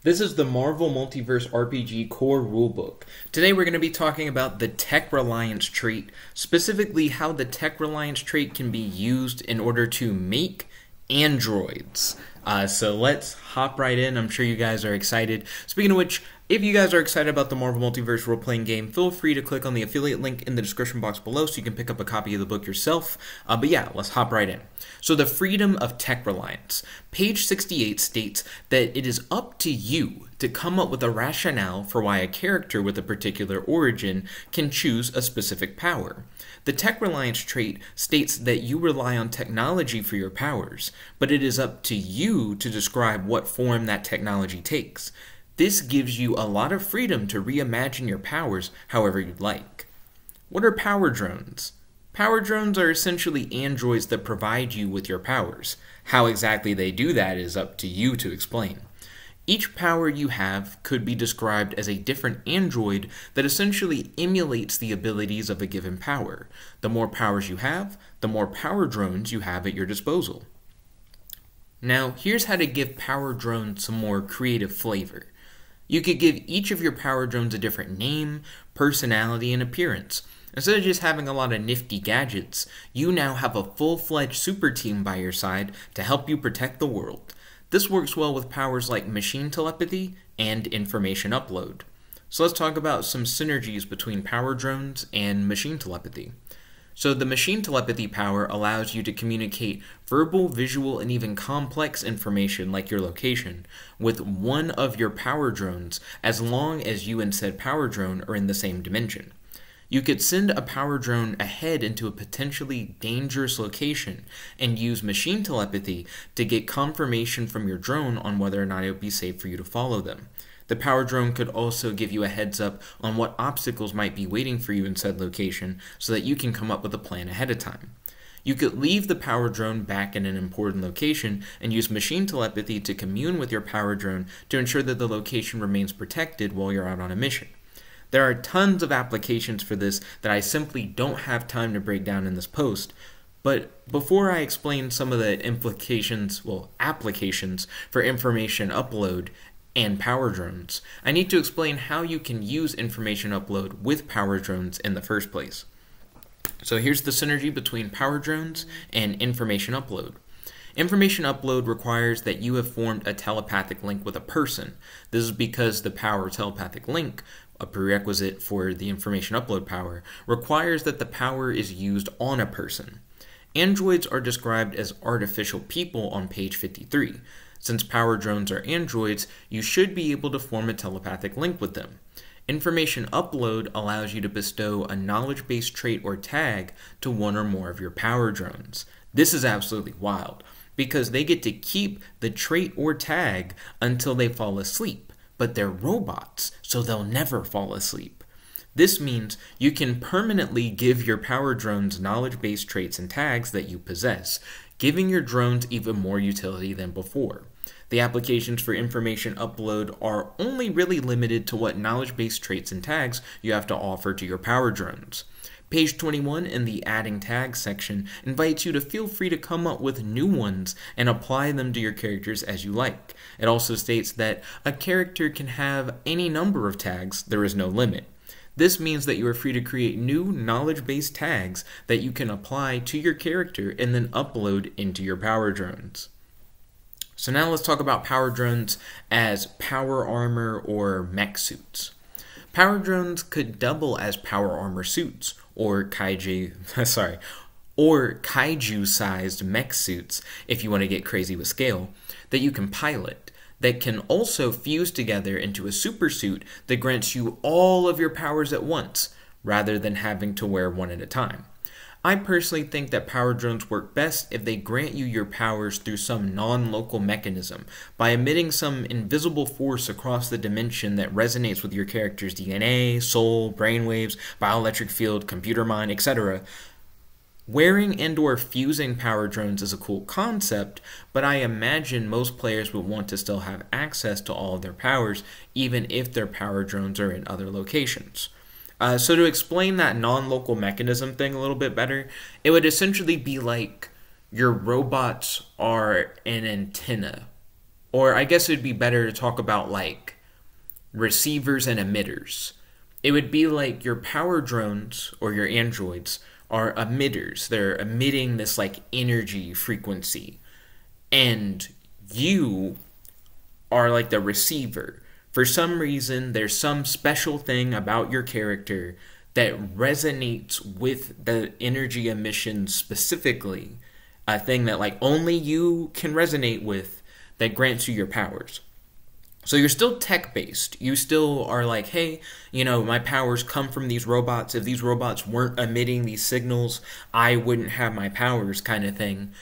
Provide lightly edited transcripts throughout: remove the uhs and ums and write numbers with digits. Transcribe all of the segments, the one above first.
This is the Marvel Multiverse RPG core rulebook. Today we're going to be talking about the Tech Reliance trait, specifically how the Tech Reliance trait can be used in order to make androids. So let's hop right in. I'm sure you guys are excited. Speaking of which, if you guys are excited about the Marvel Multiverse role-playing game, feel free to click on the affiliate link in the description box below so you can pick up a copy of the book yourself. But yeah, let's hop right in. So the freedom of Tech Reliance. Page 68 states that it is up to you to come up with a rationale for why a character with a particular origin can choose a specific power. The Tech Reliance trait states that you rely on technology for your powers, but it is up to you to describe what form that technology takes. This gives you a lot of freedom to reimagine your powers however you'd like. What are power drones? Power drones are essentially androids that provide you with your powers. How exactly they do that is up to you to explain. Each power you have could be described as a different android that essentially emulates the abilities of a given power. The more powers you have, the more power drones you have at your disposal. Now, here's how to give power drones some more creative flavor. You could give each of your power drones a different name, personality, and appearance. Instead of just having a lot of nifty gadgets, you now have a full-fledged super team by your side to help you protect the world. This works well with powers like machine telepathy and information upload. So let's talk about some synergies between power drones and machine telepathy. So the machine telepathy power allows you to communicate verbal, visual, and even complex information like your location with one of your power drones as long as you and said power drone are in the same dimension. You could send a power drone ahead into a potentially dangerous location and use machine telepathy to get confirmation from your drone on whether or not it would be safe for you to follow them. The power drone could also give you a heads up on what obstacles might be waiting for you in said location so that you can come up with a plan ahead of time. You could leave the power drone back in an important location and use machine telepathy to commune with your power drone to ensure that the location remains protected while you're out on a mission. There are tons of applications for this that I simply don't have time to break down in this post, but before I explain some of the applications for information upload and power drones, I need to explain how you can use information upload with power drones in the first place. So here's the synergy between power drones and information upload. Information upload requires that you have formed a telepathic link with a person. This is because the power telepathic link, a prerequisite for the information upload power, requires that the power is used on a person. Androids are described as artificial people on page 53. Since power drones are androids, you should be able to form a telepathic link with them. Information upload allows you to bestow a knowledge-based trait or tag to one or more of your power drones. This is absolutely wild, because they get to keep the trait or tag until they fall asleep, but they're robots, so they'll never fall asleep. This means you can permanently give your power drones knowledge-based traits and tags that you possess, giving your drones even more utility than before. The applications for information upload are only really limited to what knowledge-based traits and tags you have to offer to your power drones. Page 21 in the Adding Tags section invites you to feel free to come up with new ones and apply them to your characters as you like. It also states that a character can have any number of tags, there is no limit. This means that you are free to create new knowledge-based tags that you can apply to your character and then upload into your power drones. So now let's talk about power drones as power armor or mech suits. Power drones could double as power armor suits, or kaiju-sized mech suits, if you want to get crazy with scale, that you can pilot, that can also fuse together into a super suit that grants you all of your powers at once, rather than having to wear one at a time. I personally think that power drones work best if they grant you your powers through some non-local mechanism, by emitting some invisible force across the dimension that resonates with your character's DNA, soul, brainwaves, bioelectric field, computer mind, etc. Wearing and/or fusing power drones is a cool concept, but I imagine most players would want to still have access to all of their powers, even if their power drones are in other locations. So to explain that non-local mechanism thing a little bit better, it would essentially be like your robots are an antenna or I guess it'd be better to talk about like receivers and emitters. It would be like your power drones or your androids are emitters. They're emitting this like energy frequency. And you are like the receiver. For some reason, there's some special thing about your character that resonates with the energy emission specifically. A thing that like only you can resonate with that grants you your powers. So you're still tech-based. You still are like, hey, my powers come from these robots. If these robots weren't emitting these signals, I wouldn't have my powers kind of thing.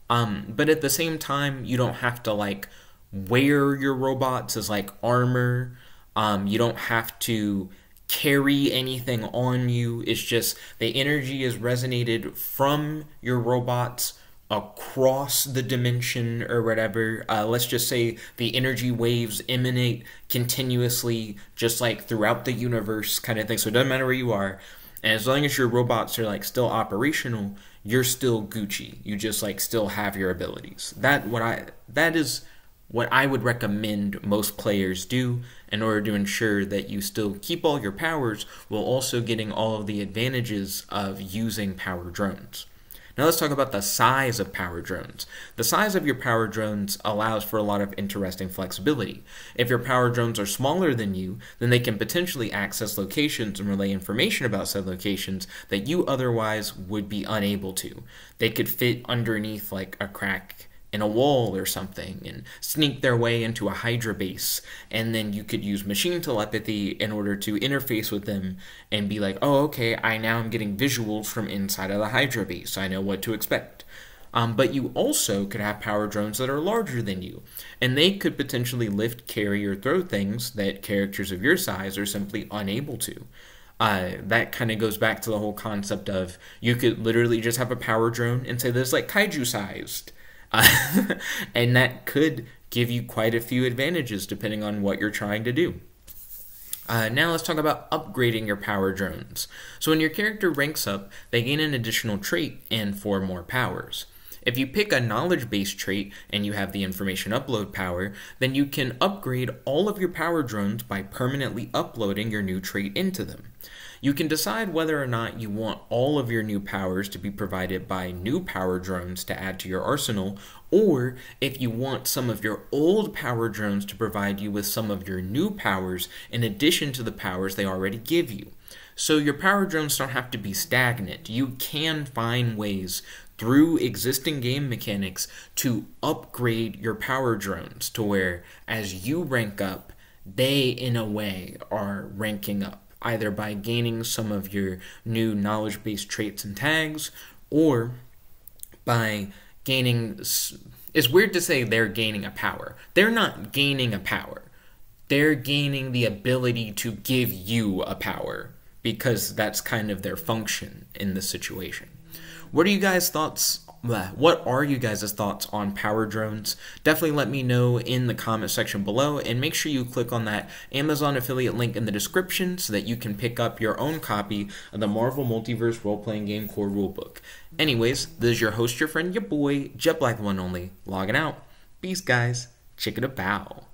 But at the same time, you don't have to, like, wear your robots as, like, armor. You don't have to carry anything on you. It's just the energy is resonated from your robots across the dimension or whatever. Let's just say the energy waves emanate continuously just like throughout the universe kind of thing. So it doesn't matter where you are. And as long as your robots are like still operational, you're still Gucci. You just like still have your abilities. That is what I would recommend most players do in order to ensure that you still keep all your powers while also getting all of the advantages of using power drones. Now let's talk about the size of power drones. The size of your power drones allows for a lot of interesting flexibility. If your power drones are smaller than you, then they can potentially access locations and relay information about said locations that you otherwise would be unable to. They could fit underneath like a crack in a wall or something and sneak their way into a Hydra base, and then you could use machine telepathy in order to interface with them and be like, oh, okay, I now am getting visuals from inside of the Hydra base. I know what to expect. But you also could have power drones that are larger than you, and they could potentially lift, carry, or throw things that characters of your size are simply unable to. That kind of goes back to the whole concept of you could literally just have a power drone and say this like kaiju-sized. And that could give you quite a few advantages depending on what you're trying to do. Now let's talk about upgrading your power drones. So when your character ranks up, they gain an additional trait and 4 more powers. If you pick a knowledge-based trait and you have the information upload power, then you can upgrade all of your power drones by permanently uploading your new trait into them. You can decide whether or not you want all of your new powers to be provided by new power drones to add to your arsenal, or if you want some of your old power drones to provide you with some of your new powers in addition to the powers they already give you. So your power drones don't have to be stagnant. You can find ways through existing game mechanics to upgrade your power drones to where as you rank up, they in a way are ranking up, either by gaining some of your new knowledge-based traits and tags, or by gaining... It's weird to say they're gaining a power. They're not gaining a power. They're gaining the ability to give you a power, because that's kind of their function in this situation. What are you guys' thoughts? What are you guys' thoughts on power drones? Definitely let me know in the comment section below, and make sure you click on that Amazon affiliate link in the description so that you can pick up your own copy of the Marvel Multiverse role-playing game core rulebook. Anyways, this is your host, your friend, your boy, Jet Black the One Only, logging out. Peace, guys. Chicken a bow.